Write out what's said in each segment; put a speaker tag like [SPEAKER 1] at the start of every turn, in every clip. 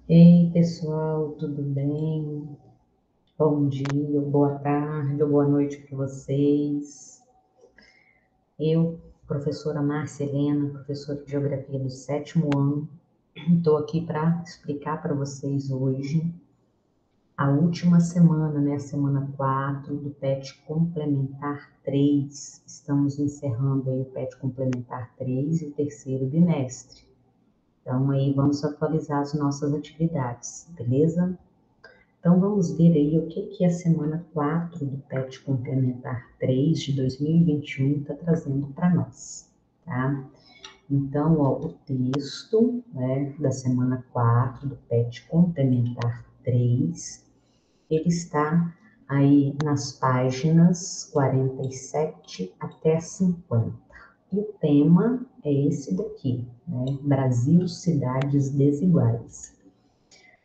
[SPEAKER 1] Ei, pessoal, tudo bem? Bom dia, boa tarde, ou boa noite para vocês. Eu, professora Márcia Helena, professora de Geografia do sétimo ano, estou aqui para explicar para vocês hoje a última semana, né, a semana 4 do PET Complementar 3. Estamos encerrando aí o PET Complementar 3 e o terceiro bimestre. Então, aí vamos atualizar as nossas atividades, beleza? Então, vamos ver aí o que a semana 4 do PET Complementar 3 de 2021 está trazendo para nós, tá? Então, ó, o texto, né, da semana 4 do PET Complementar 3, ele está aí nas páginas 47 até 50. E o tema é esse daqui, né? Brasil, cidades desiguais.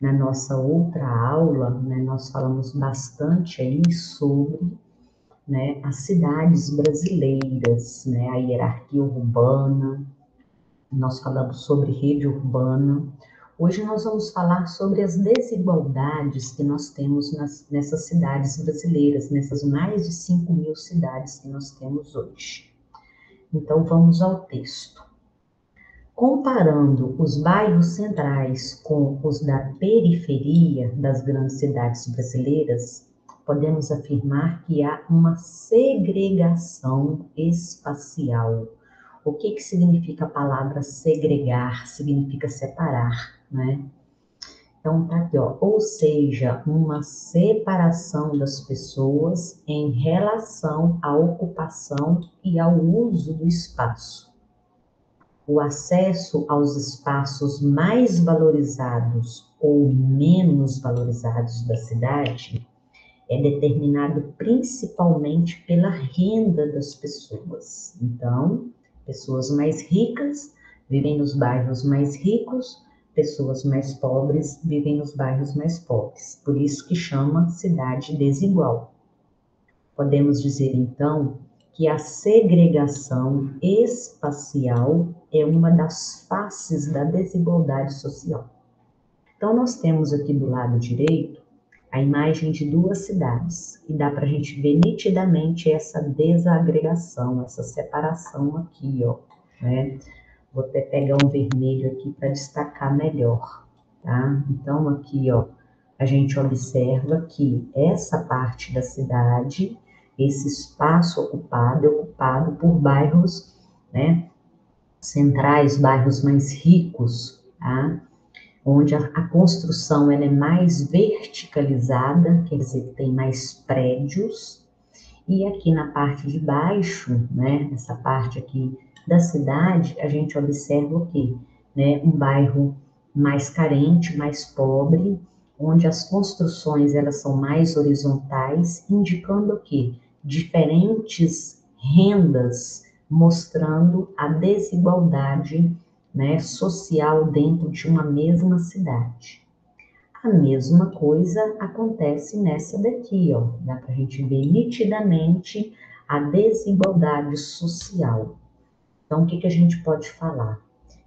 [SPEAKER 1] Na nossa outra aula, né, nós falamos bastante aí sobre, né, as cidades brasileiras, né, a hierarquia urbana, nós falamos sobre rede urbana. Hoje nós vamos falar sobre as desigualdades que nós temos nessas cidades brasileiras, nessas mais de 5.000 cidades que nós temos hoje. Então vamos ao texto. Comparando os bairros centrais com os da periferia das grandes cidades brasileiras, podemos afirmar que há uma segregação espacial. O que significa a palavra segregar? Significa separar, né? Então, tá aqui, ó. Ou seja, uma separação das pessoas em relação à ocupação e ao uso do espaço. O acesso aos espaços mais valorizados ou menos valorizados da cidade é determinado principalmente pela renda das pessoas. Então, pessoas mais ricas vivem nos bairros mais ricos, pessoas mais pobres vivem nos bairros mais pobres. Por isso que chama cidade desigual. Podemos dizer, então, que a segregação espacial é uma das faces da desigualdade social. Então, nós temos aqui do lado direito a imagem de duas cidades, e dá para a gente ver nitidamente essa desagregação, essa separação aqui, ó, né? Vou até pegar um vermelho aqui para destacar melhor, tá? Então, aqui, ó, a gente observa que essa parte da cidade, esse espaço ocupado, é ocupado por bairros, né, centrais, bairros mais ricos, tá? Onde a construção ela é mais verticalizada, quer dizer, que tem mais prédios, e aqui na parte de baixo, né, essa parte aqui da cidade, a gente observa o quê? Né, um bairro mais carente, mais pobre, onde as construções elas são mais horizontais, indicando o quê? Diferentes rendas, mostrando a desigualdade, né, social dentro de uma mesma cidade. A mesma coisa acontece nessa daqui, ó. Dá para a gente ver nitidamente a desigualdade social. Então, o que a gente pode falar?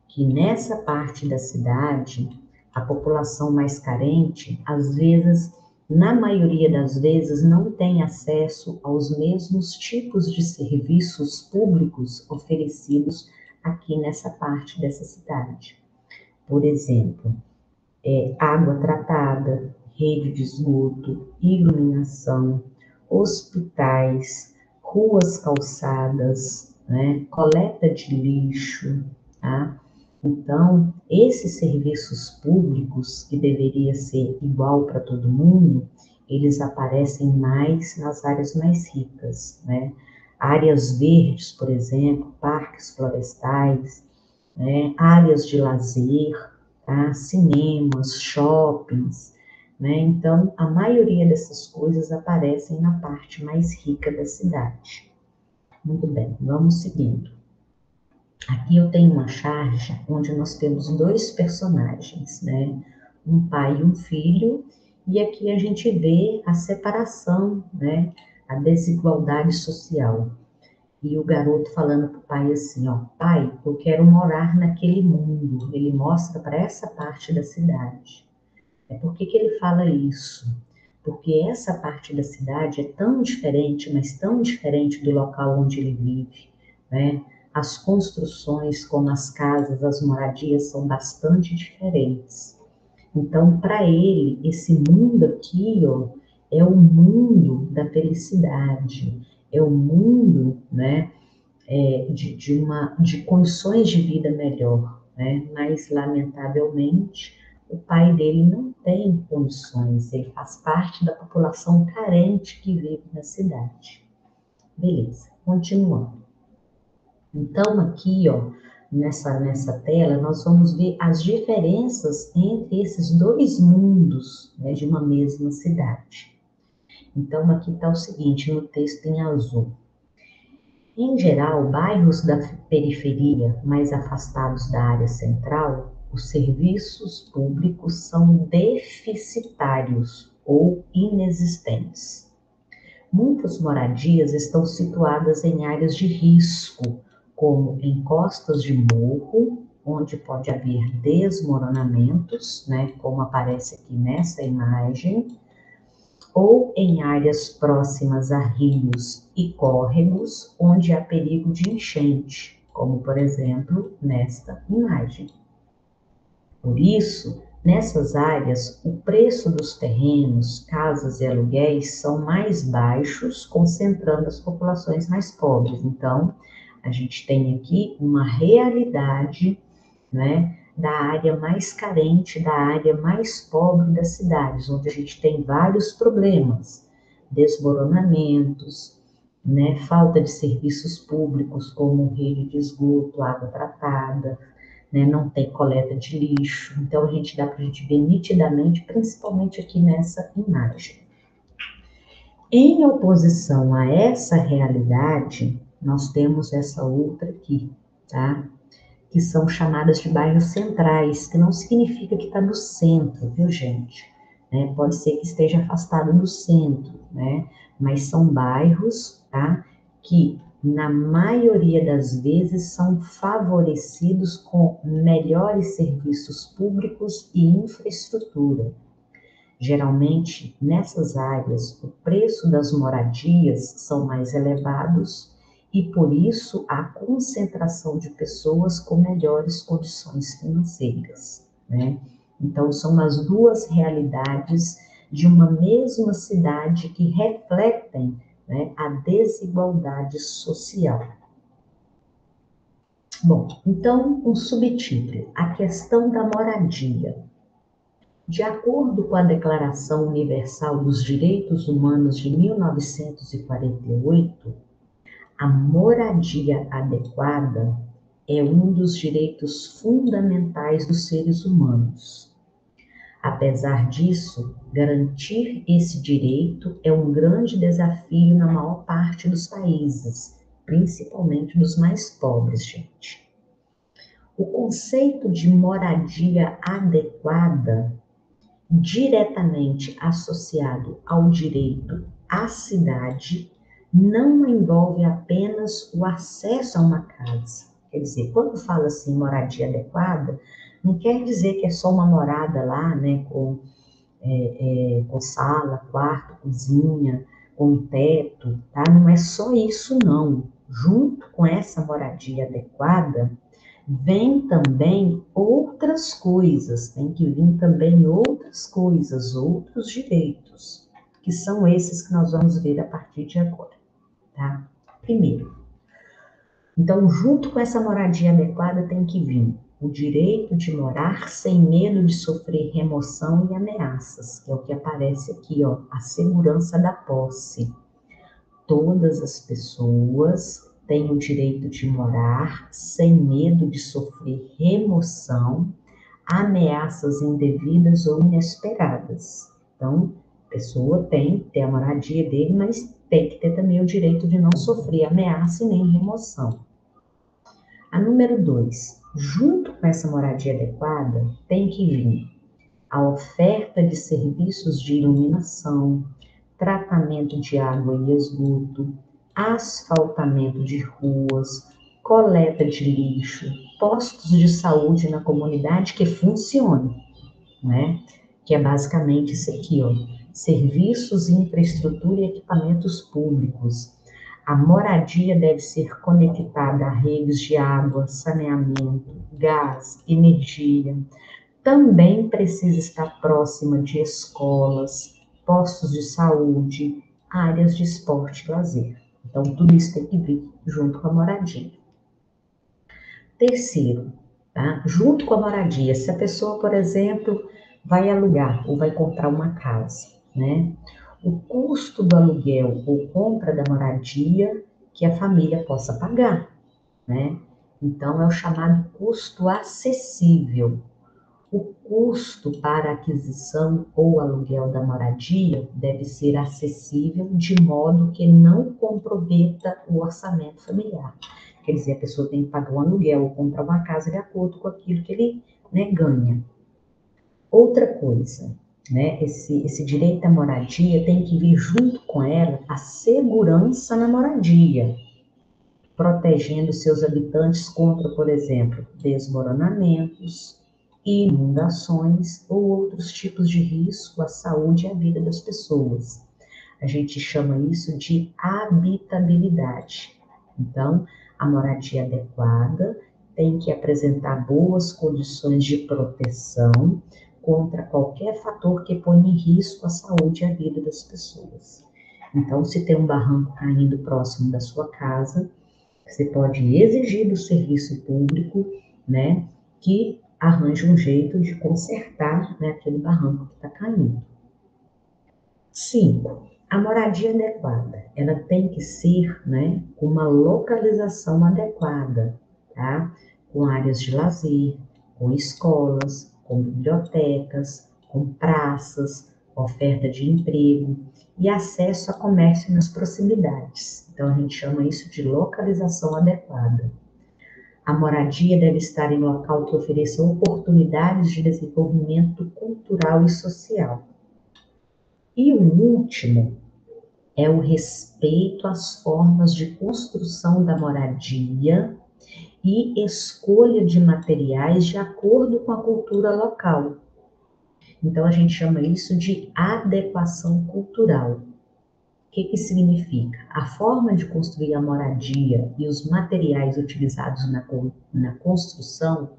[SPEAKER 1] Que nessa parte da cidade, a população mais carente, às vezes, na maioria das vezes, não tem acesso aos mesmos tipos de serviços públicos oferecidos aqui nessa parte dessa cidade. Por exemplo, água tratada, rede de esgoto, iluminação, hospitais, ruas calçadas, né, coleta de lixo, tá? Então, esses serviços públicos, que deveria ser igual para todo mundo, eles aparecem mais nas áreas mais ricas, né? Áreas verdes, por exemplo, parques florestais, né? Áreas de lazer, tá? Cinemas, shoppings, né? Então, a maioria dessas coisas aparecem na parte mais rica da cidade. Muito bem, vamos seguindo. Aqui eu tenho uma charge onde nós temos dois personagens, né? Um pai e um filho, e aqui a gente vê a separação, né? A desigualdade social. E o garoto falando para o pai assim, ó, pai, eu quero morar naquele mundo. Ele mostra para essa parte da cidade. Por que que ele fala isso? Porque essa parte da cidade é tão diferente, mas tão diferente do local onde ele vive, né? As construções, como as casas, as moradias, são bastante diferentes. Então, para ele, esse mundo aqui, ó, é o mundo da felicidade, é o mundo, né, de condições de vida melhor, né? Mas, lamentavelmente, o pai dele não tem condições, ele faz parte da população carente que vive na cidade. Beleza, continuando. Então, aqui, ó, nessa tela, nós vamos ver as diferenças entre esses dois mundos, né, de uma mesma cidade. Então, aqui está o seguinte, no texto em azul. Em geral, bairros da periferia mais afastados da área central, os serviços públicos são deficitários ou inexistentes. Muitas moradias estão situadas em áreas de risco, como em costas de morro, onde pode haver desmoronamentos, né, como aparece aqui nessa imagem, ou em áreas próximas a rios e córregos, onde há perigo de enchente, como por exemplo nesta imagem. Por isso, nessas áreas, o preço dos terrenos, casas e aluguéis são mais baixos, concentrando as populações mais pobres. Então, a gente tem aqui uma realidade, né, da área mais carente, da área mais pobre das cidades, onde a gente tem vários problemas, desmoronamentos, né, falta de serviços públicos como rede de esgoto, água tratada, né, não tem coleta de lixo. Então a gente dá para a gente ver nitidamente, principalmente aqui nessa imagem. Em oposição a essa realidade, nós temos essa outra aqui, tá? Que são chamadas de bairros centrais, que não significa que está no centro, viu, gente? Né? Pode ser que esteja afastado do centro, né? Mas são bairros, tá? Que na maioria das vezes são favorecidos com melhores serviços públicos e infraestrutura. Geralmente, nessas áreas, o preço das moradias são mais elevados e, por isso, há concentração de pessoas com melhores condições financeiras, né? Então, são as duas realidades de uma mesma cidade que refletem, né, a desigualdade social. Bom, então, um subtítulo, a questão da moradia. De acordo com a Declaração Universal dos Direitos Humanos de 1948, a moradia adequada é um dos direitos fundamentais dos seres humanos. Apesar disso, garantir esse direito é um grande desafio na maior parte dos países, principalmente dos mais pobres, gente. O conceito de moradia adequada, diretamente associado ao direito à cidade, não envolve apenas o acesso a uma casa. Quer dizer, quando fala assim moradia adequada, não quer dizer que é só uma morada lá, né, com sala, quarto, cozinha, com teto, tá? Não é só isso, não. Junto com essa moradia adequada, vem também outras coisas, tem que vir também outras coisas, outros direitos, que são esses que nós vamos ver a partir de agora, tá? Primeiro, então, junto com essa moradia adequada tem que vir o direito de morar sem medo de sofrer remoção e ameaças, que é o que aparece aqui, ó, a segurança da posse. Todas as pessoas têm o direito de morar sem medo de sofrer remoção, ameaças indevidas ou inesperadas. Então, a pessoa tem que ter a moradia dele, mas tem que ter também o direito de não sofrer ameaça e nem remoção. A número 2, junto com essa moradia adequada, tem que vir a oferta de serviços de iluminação, tratamento de água e esgoto, asfaltamento de ruas, coleta de lixo, postos de saúde na comunidade que funcionem, né? que é basicamente isso aqui, ó, serviços, infraestrutura e equipamentos públicos. A moradia deve ser conectada a redes de água, saneamento, gás, energia. Também precisa estar próxima de escolas, postos de saúde, áreas de esporte e lazer. Então, tudo isso tem que vir junto com a moradia. Terceiro, tá? Junto com a moradia, se a pessoa, por exemplo, vai alugar ou vai comprar uma casa, né? O custo do aluguel ou compra da moradia que a família possa pagar, né? Então, é o chamado custo acessível. O custo para aquisição ou aluguel da moradia deve ser acessível de modo que não comprometa o orçamento familiar. Quer dizer, a pessoa tem que pagar um aluguel ou comprar uma casa de acordo com aquilo que ele, né, ganha. Outra coisa, né, esse direito à moradia tem que vir junto com ela a segurança na moradia, protegendo seus habitantes contra, por exemplo, desmoronamentos, inundações ou outros tipos de risco à saúde e à vida das pessoas. A gente chama isso de habitabilidade. Então, a moradia adequada tem que apresentar boas condições de proteção contra qualquer fator que ponha em risco a saúde e a vida das pessoas. Então, se tem um barranco caindo próximo da sua casa, você pode exigir do serviço público, né, que arranje um jeito de consertar, né, aquele barranco que está caindo. 5. A moradia adequada, ela tem que ser, né, com uma localização adequada, tá? Com áreas de lazer, com escolas, com bibliotecas, com praças, oferta de emprego e acesso a comércio nas proximidades. Então, a gente chama isso de localização adequada. A moradia deve estar em local que ofereça oportunidades de desenvolvimento cultural e social. E o último é o respeito às formas de construção da moradia e escolha de materiais de acordo com a cultura local. Então, a gente chama isso de adequação cultural. O que que significa? A forma de construir a moradia e os materiais utilizados na construção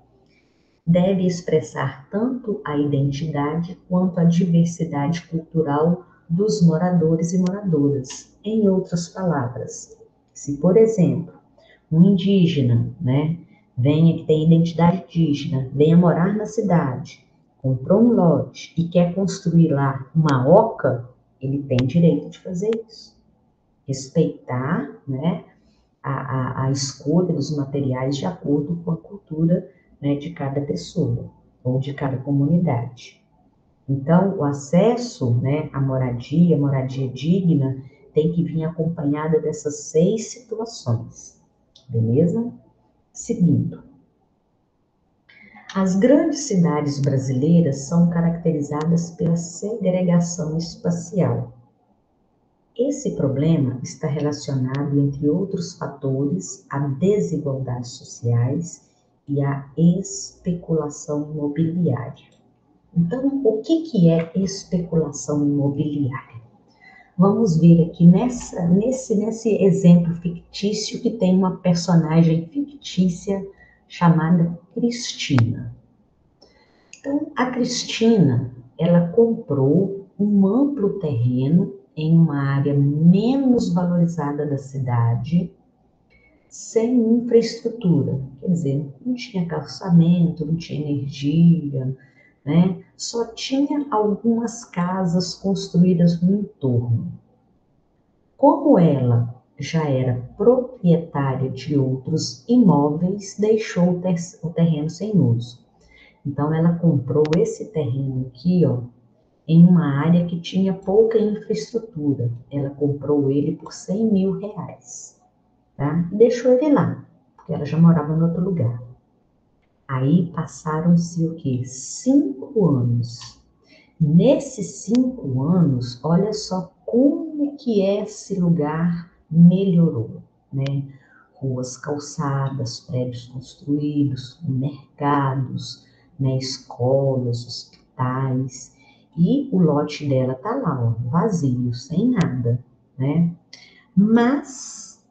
[SPEAKER 1] deve expressar tanto a identidade quanto a diversidade cultural dos moradores e moradoras. Em outras palavras, se, por exemplo, um indígena, né, venha que tem identidade indígena, venha morar na cidade, comprou um lote e quer construir lá uma oca, ele tem direito de fazer isso. Respeitar, né, a escolha dos materiais de acordo com a cultura, né, de cada pessoa ou de cada comunidade. Então, o acesso, né, à moradia digna, tem que vir acompanhada dessas 6 situações, beleza? Seguindo, as grandes cidades brasileiras são caracterizadas pela segregação espacial. Esse problema está relacionado, entre outros fatores, a desigualdades sociais e a especulação imobiliária. Então, o que é especulação imobiliária? Vamos ver aqui nesse exemplo fictício que tem uma personagem fictícia chamada Cristina. Então, a Cristina, ela comprou um amplo terreno em uma área menos valorizada da cidade, sem infraestrutura. Quer dizer, não tinha calçamento, não tinha energia, né? Só tinha algumas casas construídas no entorno. Como ela já era proprietária de outros imóveis, deixou o terreno sem uso. Então, ela comprou esse terreno aqui, ó, em uma área que tinha pouca infraestrutura. Ela comprou ele por R$ 100.000, tá? E deixou ele lá, porque ela já morava em outro lugar. Aí passaram-se o quê? 5 anos. Nesses 5 anos, olha só como que esse lugar melhorou, né? Ruas calçadas, prédios construídos, mercados, né? Escolas, hospitais. E o lote dela tá lá, ó, vazio, sem nada, né? Mas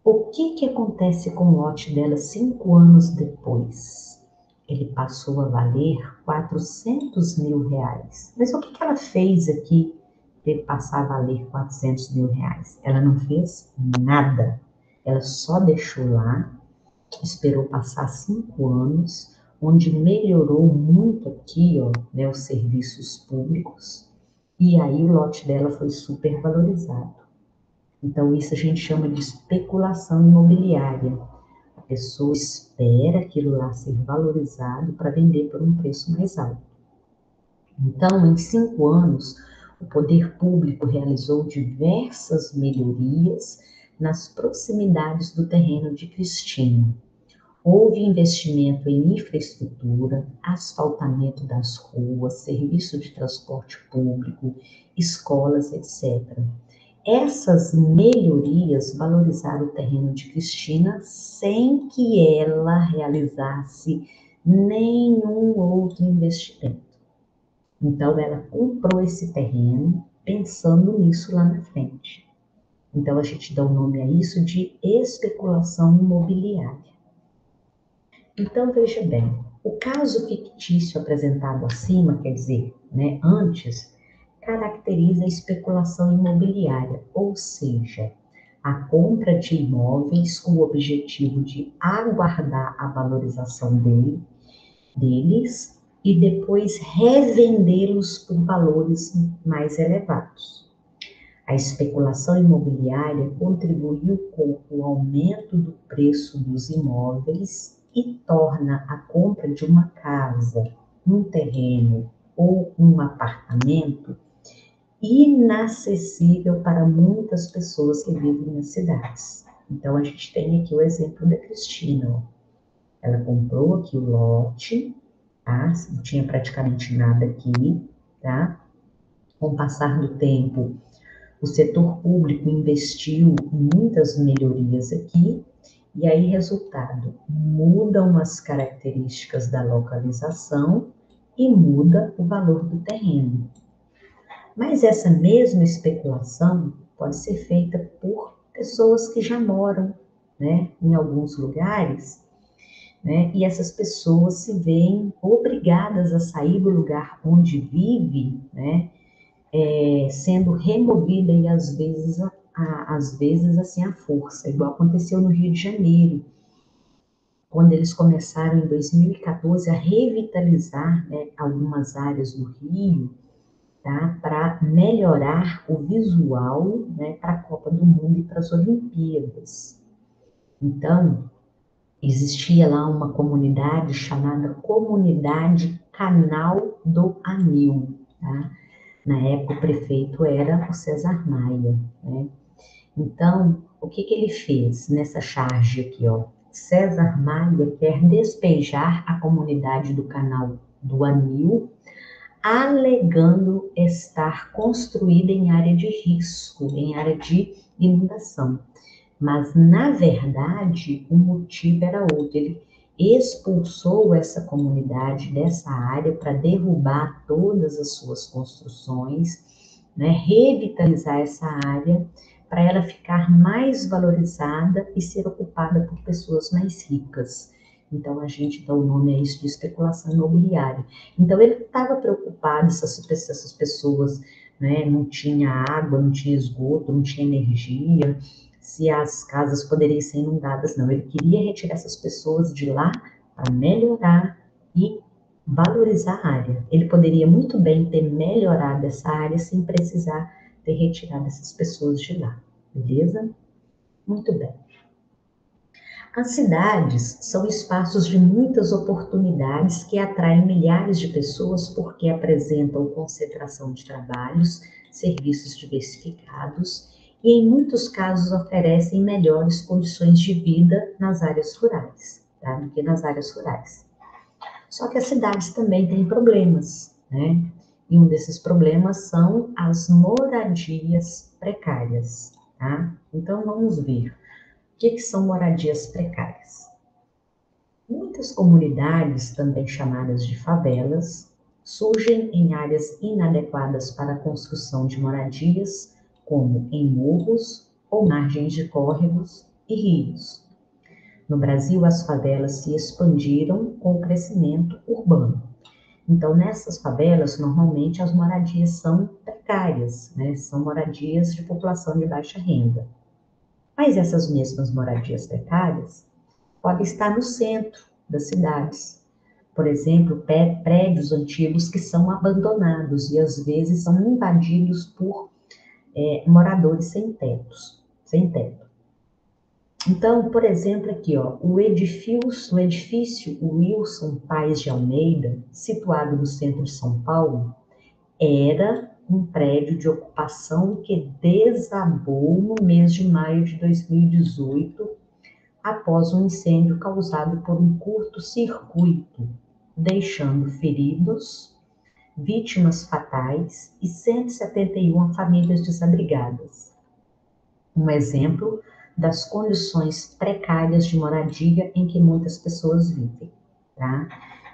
[SPEAKER 1] o que que acontece com o lote dela 5 anos depois? Ele passou a valer R$ 400.000. Mas o que que ela fez aqui para ele passar a valer R$ 400.000? Ela não fez nada. Ela só deixou lá, esperou passar 5 anos, onde melhorou muito aqui, ó, né, os serviços públicos, e aí o lote dela foi super valorizado. Então, isso a gente chama de especulação imobiliária. A pessoa espera aquilo lá ser valorizado para vender por um preço mais alto. Então, em 5 anos, o poder público realizou diversas melhorias nas proximidades do terreno de Cristina. Houve investimento em infraestrutura, asfaltamento das ruas, serviço de transporte público, escolas, etc. Essas melhorias valorizaram o terreno de Cristina sem que ela realizasse nenhum outro investimento. Então, ela comprou esse terreno pensando nisso lá na frente. Então, a gente dá o nome a isso de especulação imobiliária. Então, veja bem, o caso fictício apresentado acima, quer dizer, né, antes, caracteriza a especulação imobiliária, ou seja, a compra de imóveis com o objetivo de aguardar a valorização deles e depois revendê-los por valores mais elevados. A especulação imobiliária contribuiu com o aumento do preço dos imóveis e torna a compra de uma casa, um terreno ou um apartamento inacessível para muitas pessoas que vivem nas cidades. Então, a gente tem aqui o exemplo da Cristina. Ó. Ela comprou aqui o lote, tá? Não tinha praticamente nada aqui, tá? Com o passar do tempo, o setor público investiu em muitas melhorias aqui, e aí, resultado, mudam as características da localização e muda o valor do terreno. Mas essa mesma especulação pode ser feita por pessoas que já moram, né, em alguns lugares, né, e essas pessoas se veem obrigadas a sair do lugar onde vive, né, sendo removida e às vezes assim à força, igual aconteceu no Rio de Janeiro, quando eles começaram em 2014 a revitalizar, né, algumas áreas do Rio, tá, para melhorar o visual, né, para a Copa do Mundo e para as Olimpíadas. Então, existia lá uma comunidade chamada Comunidade Canal do Anil, tá? Na época, o prefeito era o César Maia, né? Então, o que que ele fez nessa charge aqui, ó? César Maia quer despejar a comunidade do Canal do Anil, alegando estar construída em área de risco, em área de inundação. Mas, na verdade, o motivo era outro. Ele expulsou essa comunidade dessa área para derrubar todas as suas construções, né, revitalizar essa área para ela ficar mais valorizada e ser ocupada por pessoas mais ricas. Então, a gente dá o nome a isso de especulação imobiliária. Então, ele estava preocupado se essas pessoas, né, não tinha água, não tinha esgoto, não tinha energia, se as casas poderiam ser inundadas. Não, ele queria retirar essas pessoas de lá para melhorar e valorizar a área. Ele poderia muito bem ter melhorado essa área sem precisar ter retirado essas pessoas de lá, beleza? Muito bem. As cidades são espaços de muitas oportunidades que atraem milhares de pessoas porque apresentam concentração de trabalhos, serviços diversificados e, em muitos casos, oferecem melhores condições de vida nas áreas rurais, tá? Do que nas áreas rurais. Só que as cidades também têm problemas, né? E um desses problemas são as moradias precárias, tá? Então, vamos ver. O que são moradias precárias? Muitas comunidades, também chamadas de favelas, surgem em áreas inadequadas para a construção de moradias, como em morros ou margens de córregos e rios. No Brasil, as favelas se expandiram com o crescimento urbano. Então, nessas favelas, normalmente as moradias são precárias, né? São moradias de população de baixa renda. Mas essas mesmas moradias precárias podem estar no centro das cidades. Por exemplo, prédios antigos que são abandonados e às vezes são invadidos por moradores sem teto. Então, por exemplo, aqui, ó, o edifício Wilson Paes de Almeida, situado no centro de São Paulo, era um prédio de ocupação que desabou no mês de maio de 2018, após um incêndio causado por um curto-circuito, deixando feridos, vítimas fatais e 171 famílias desabrigadas. Um exemplo das condições precárias de moradia em que muitas pessoas vivem, tá?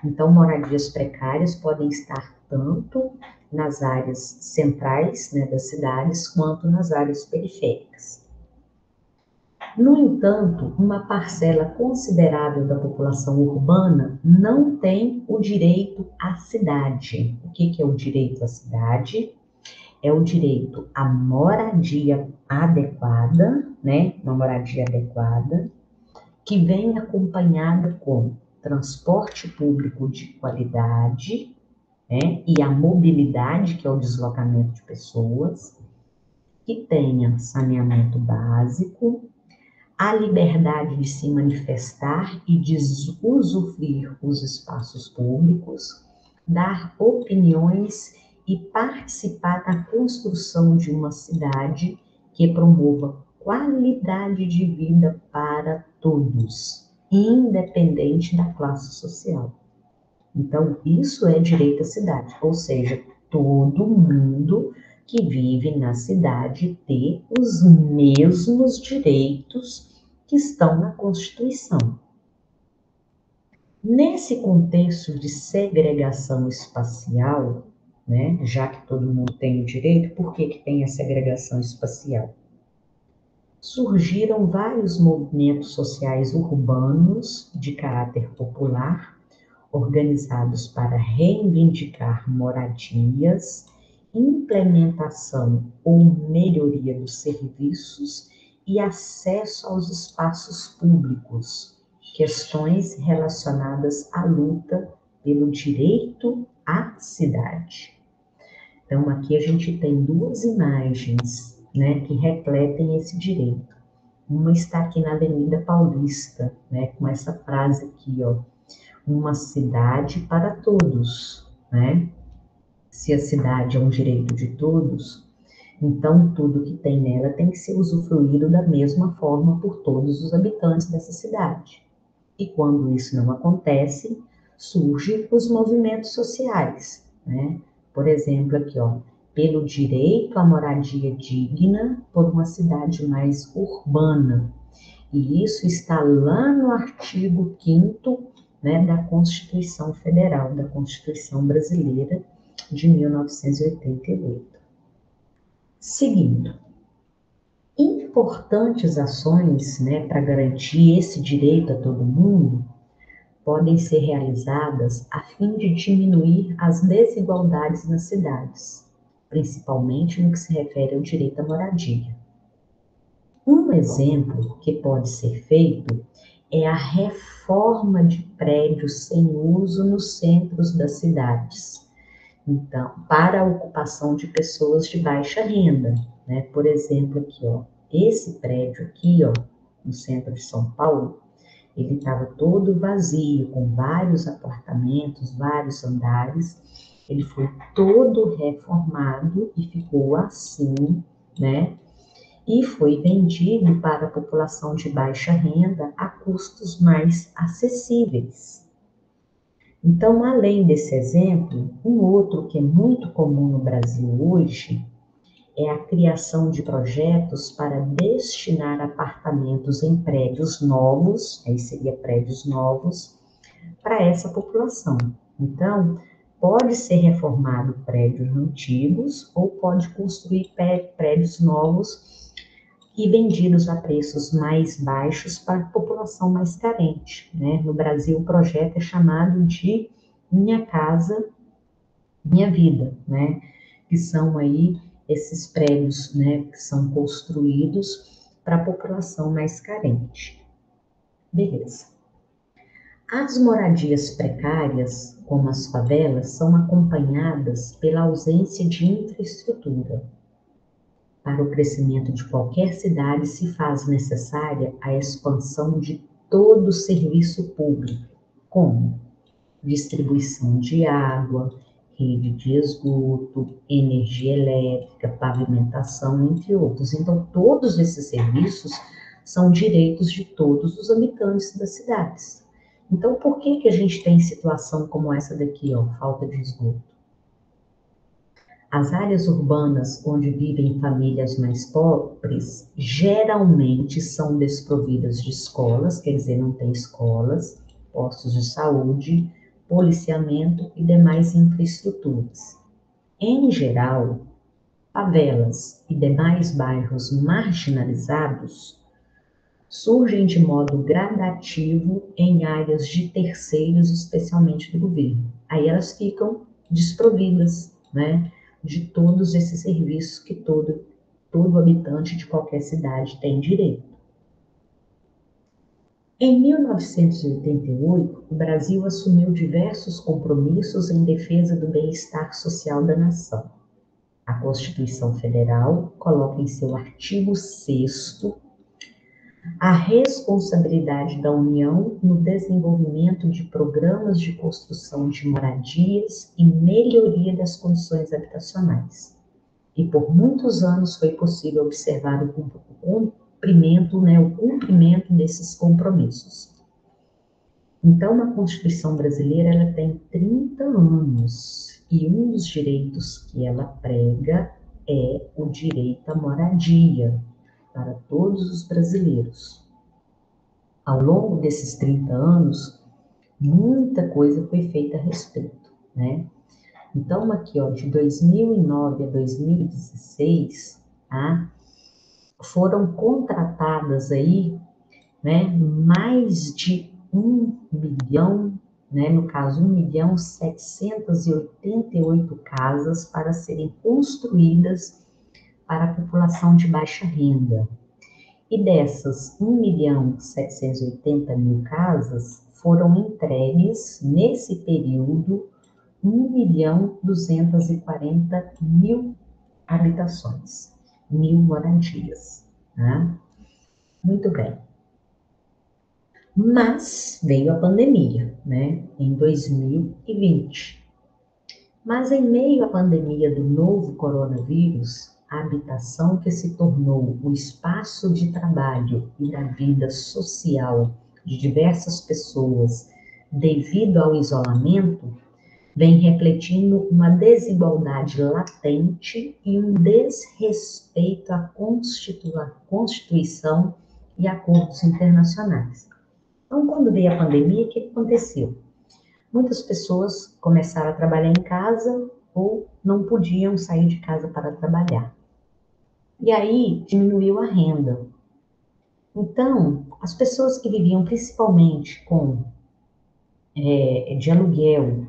[SPEAKER 1] Então, moradias precárias podem estar tanto nas áreas centrais, né, das cidades, quanto nas áreas periféricas. No entanto, uma parcela considerável da população urbana não tem o direito à cidade. O que é o direito à cidade? É o direito à moradia adequada, né? Uma moradia adequada, que vem acompanhada com transporte público de qualidade, né? E a mobilidade, que é o deslocamento de pessoas, que tenha saneamento básico, a liberdade de se manifestar e de usufruir os espaços públicos, dar opiniões e participar da construção de uma cidade que promova qualidade de vida para todos, independente da classe social. Então, isso é direito à cidade, ou seja, todo mundo que vive na cidade ter os mesmos direitos que estão na Constituição. Nesse contexto de segregação espacial, né, já que todo mundo tem o direito, por que tem a segregação espacial? Surgiram vários movimentos sociais urbanos de caráter popular, organizados para reivindicar moradias, implementação ou melhoria dos serviços e acesso aos espaços públicos, questões relacionadas à luta pelo direito à cidade. Então, aqui a gente tem duas imagens, né, que refletem esse direito. Uma está aqui na Avenida Paulista, né, com essa frase aqui, ó, uma cidade para todos, né? Se a cidade é um direito de todos, então tudo que tem nela tem que ser usufruído da mesma forma por todos os habitantes dessa cidade. E quando isso não acontece, surgem os movimentos sociais, né? Por exemplo, aqui, ó, pelo direito à moradia digna por uma cidade mais urbana. E isso está lá no artigo 5º, né, da Constituição Federal, da Constituição Brasileira de 1988. Seguindo, importantes ações, né, para garantir esse direito a todo mundo podem ser realizadas a fim de diminuir as desigualdades nas cidades, principalmente no que se refere ao direito à moradia. Um exemplo que pode ser feito é a reforma de prédios sem uso nos centros das cidades. Então, para a ocupação de pessoas de baixa renda, né? Por exemplo, aqui, ó, esse prédio aqui, ó, no centro de São Paulo, ele estava todo vazio, com vários apartamentos, vários andares. Ele foi todo reformado e ficou assim, né? E foi vendido para a população de baixa renda a custos mais acessíveis. Então, além desse exemplo, um outro que é muito comum no Brasil hoje é a criação de projetos para destinar apartamentos em prédios novos, aí seria prédios novos, para essa população. Então, pode ser reformado prédios antigos ou pode construir prédios novos e vendidos a preços mais baixos para a população mais carente, né? No Brasil, o projeto é chamado de Minha Casa, Minha Vida, né? Que são aí esses prédios, né, que são construídos para a população mais carente. Beleza. As moradias precárias, como as favelas, são acompanhadas pela ausência de infraestrutura. Para o crescimento de qualquer cidade se faz necessária a expansão de todo o serviço público, como distribuição de água, rede de esgoto, energia elétrica, pavimentação, entre outros. Então, todos esses serviços são direitos de todos os habitantes das cidades. Então, por que a gente tem situação como essa daqui, ó, falta de esgoto? As áreas urbanas onde vivem famílias mais pobres geralmente são desprovidas de escolas, quer dizer, não tem escolas, postos de saúde, policiamento e demais infraestruturas. Em geral, favelas e demais bairros marginalizados surgem de modo gradativo em áreas de terceiros, especialmente do governo. Aí elas ficam desprovidas, né, de todos esses serviços que todo habitante de qualquer cidade tem direito. Em 1988, o Brasil assumiu diversos compromissos em defesa do bem-estar social da nação. A Constituição Federal coloca em seu artigo 6º a responsabilidade da União no desenvolvimento de programas de construção de moradias e melhoria das condições habitacionais. E por muitos anos foi possível observar o cumprimento desses compromissos. Então, a Constituição brasileira ela tem 30 anos e um dos direitos que ela prega é o direito à moradia para todos os brasileiros. Ao longo desses 30 anos, muita coisa foi feita a respeito, né? Então, aqui, ó, de 2009 a 2016, tá? Foram contratadas aí, né, mais de 1 milhão, né, no caso, 1.788 casas para serem construídas para a população de baixa renda. E dessas 1.780.000 casas, foram entregues, nesse período, 1.240.000 habitações, 1.000 moradias. Né? Muito bem. Mas veio a pandemia, né, em 2020. Mas em meio à pandemia do novo coronavírus, a habitação que se tornou o espaço de trabalho e da vida social de diversas pessoas devido ao isolamento, vem refletindo uma desigualdade latente e um desrespeito à Constituição e acordos internacionais. Então, quando veio a pandemia, o que aconteceu? Muitas pessoas começaram a trabalhar em casa ou não podiam sair de casa para trabalhar. E aí diminuiu a renda. Então, as pessoas que viviam principalmente de aluguel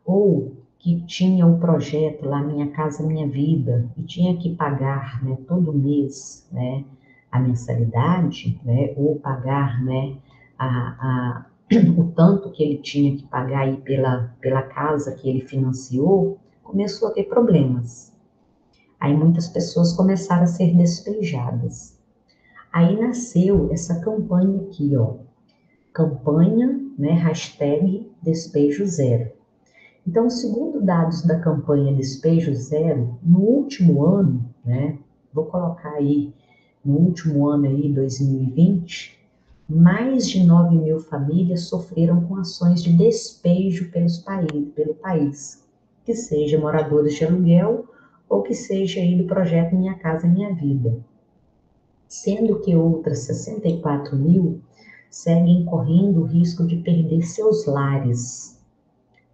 [SPEAKER 1] ou que tinham o projeto lá Minha Casa Minha Vida e tinha que pagar, né, todo mês, né, a mensalidade, né, ou pagar, né, o tanto que ele tinha que pagar aí pela casa que ele financiou, começou a ter problemas. Aí muitas pessoas começaram a ser despejadas. Aí nasceu essa campanha aqui, ó, campanha, né, hashtag Despejo Zero. Então, segundo dados da campanha Despejo Zero, no último ano, né, vou colocar aí, no último ano aí, 2020, mais de 9.000 famílias sofreram com ações de despejo pelo país, que seja moradores de aluguel ou que seja aí do projeto Minha Casa Minha Vida. Sendo que outras 64.000 seguem correndo o risco de perder seus lares.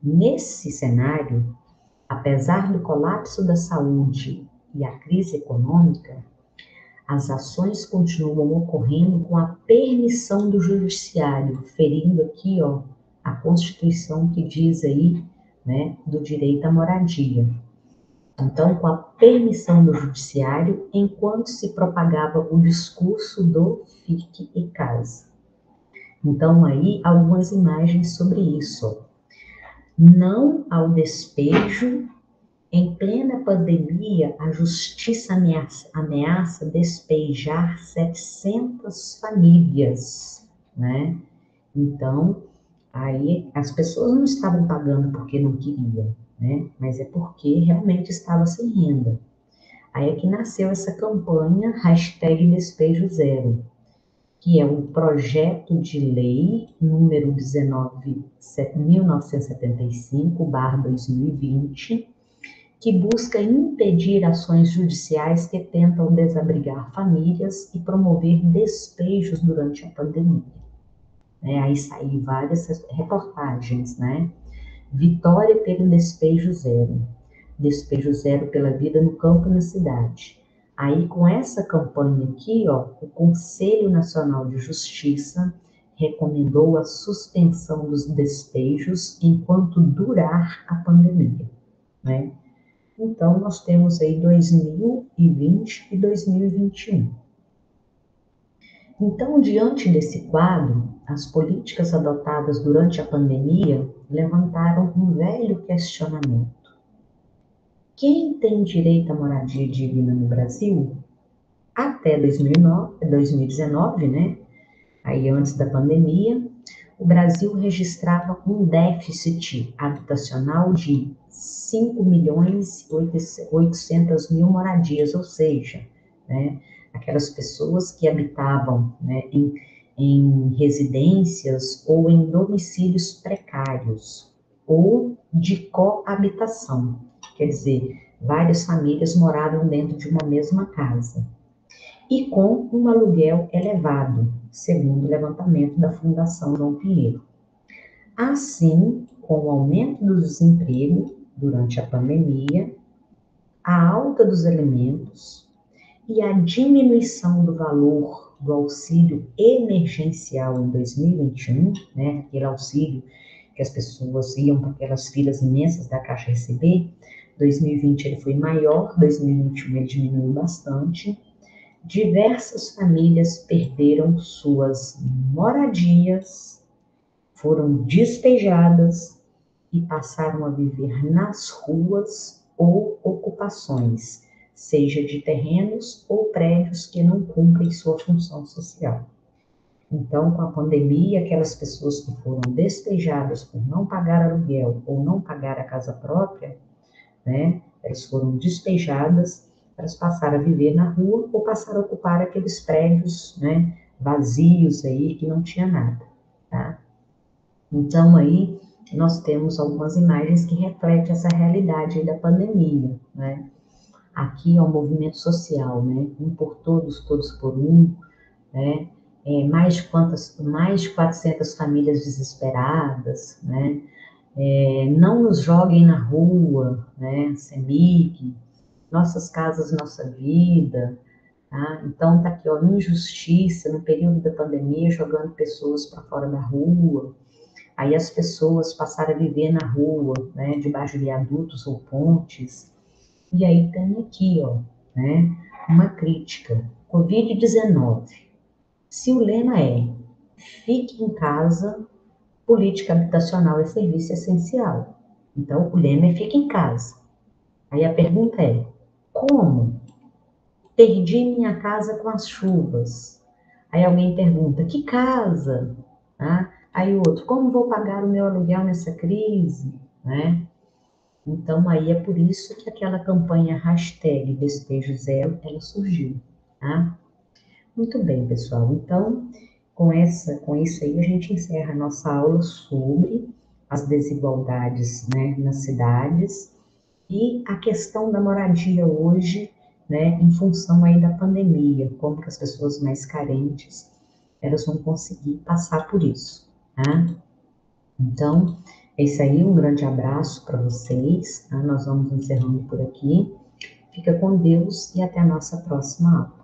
[SPEAKER 1] nesse cenário, apesar do colapso da saúde e a crise econômica, as ações continuam ocorrendo com a permissão do judiciário, ferindo aqui, ó, a Constituição que diz aí, né, do direito à moradia. Então, com a permissão do judiciário, enquanto se propagava o discurso do fique em casa. Então, aí, algumas imagens sobre isso. Não ao despejo. Em plena pandemia, a justiça ameaça despejar 700 famílias, né? Então, aí as pessoas não estavam pagando porque não queriam, né? Mas é porque realmente estava sem renda. Aí é que nasceu essa campanha #Despejo Zero, que é um projeto de lei número 1975/2020, que busca impedir ações judiciais que tentam desabrigar famílias e promover despejos durante a pandemia. Aí saíram várias reportagens, né? Vitória pelo despejo zero pela vida no campo e na cidade. Aí, com essa campanha aqui, ó, o Conselho Nacional de Justiça recomendou a suspensão dos despejos enquanto durar a pandemia, né? Então, nós temos aí 2020 e 2021. Então, diante desse quadro, as políticas adotadas durante a pandemia levantaram um velho questionamento. Quem tem direito à moradia digna no Brasil? Até 2019, né? Aí antes da pandemia, o Brasil registrava um déficit habitacional de 5.800.000 moradias, ou seja, né, aquelas pessoas que habitavam, né, em residências ou em domicílios precários ou de coabitação, quer dizer, várias famílias moravam dentro de uma mesma casa e com um aluguel elevado, segundo o levantamento da Fundação João Pinheiro. Assim, com o aumento do desemprego durante a pandemia, a alta dos alimentos e a diminuição do valor do auxílio emergencial em 2021, né, aquele auxílio que as pessoas iam para aquelas filas imensas da Caixa receber, 2020 ele foi maior, 2021 ele diminuiu bastante. Diversas famílias perderam suas moradias, foram despejadas e passaram a viver nas ruas ou ocupações, seja de terrenos ou prédios que não cumprem sua função social. Então, com a pandemia, aquelas pessoas que foram despejadas por não pagar aluguel ou não pagar a casa própria, né, elas foram despejadas, elas passaram a viver na rua ou passaram a ocupar aqueles prédios, né, vazios aí, que não tinha nada, tá? Então, aí, nós temos algumas imagens que refletem essa realidade da pandemia, né? Aqui é um movimento social, né? Um por todos, todos por um, né? Mais de 400 famílias desesperadas, né? Não nos joguem na rua, né? CEMIG, Nossas Casas, Nossa Vida, tá? Então, tá aqui, ó, injustiça no período da pandemia, jogando pessoas para fora da rua. Aí as pessoas passaram a viver na rua, né, debaixo de viadutos ou pontes. E aí tem aqui, ó, né, uma crítica. Covid-19. Se o lema é fique em casa, política habitacional é serviço essencial. Então, o lema é fique em casa. Aí a pergunta é, como? Perdi minha casa com as chuvas. Aí alguém pergunta, que casa? Tá? Aí o outro, como vou pagar o meu aluguel nessa crise? Né? Então, aí é por isso que aquela campanha #Despejo Zero, ela surgiu. Tá? Muito bem, pessoal. Então, com isso aí, a gente encerra a nossa aula sobre as desigualdades, né, nas cidades e a questão da moradia hoje, né, em função aí da pandemia, como que as pessoas mais carentes, elas vão conseguir passar por isso, tá? Então, É isso aí, um grande abraço para vocês, tá? Nós vamos encerrando por aqui. Fica com Deus e até a nossa próxima aula.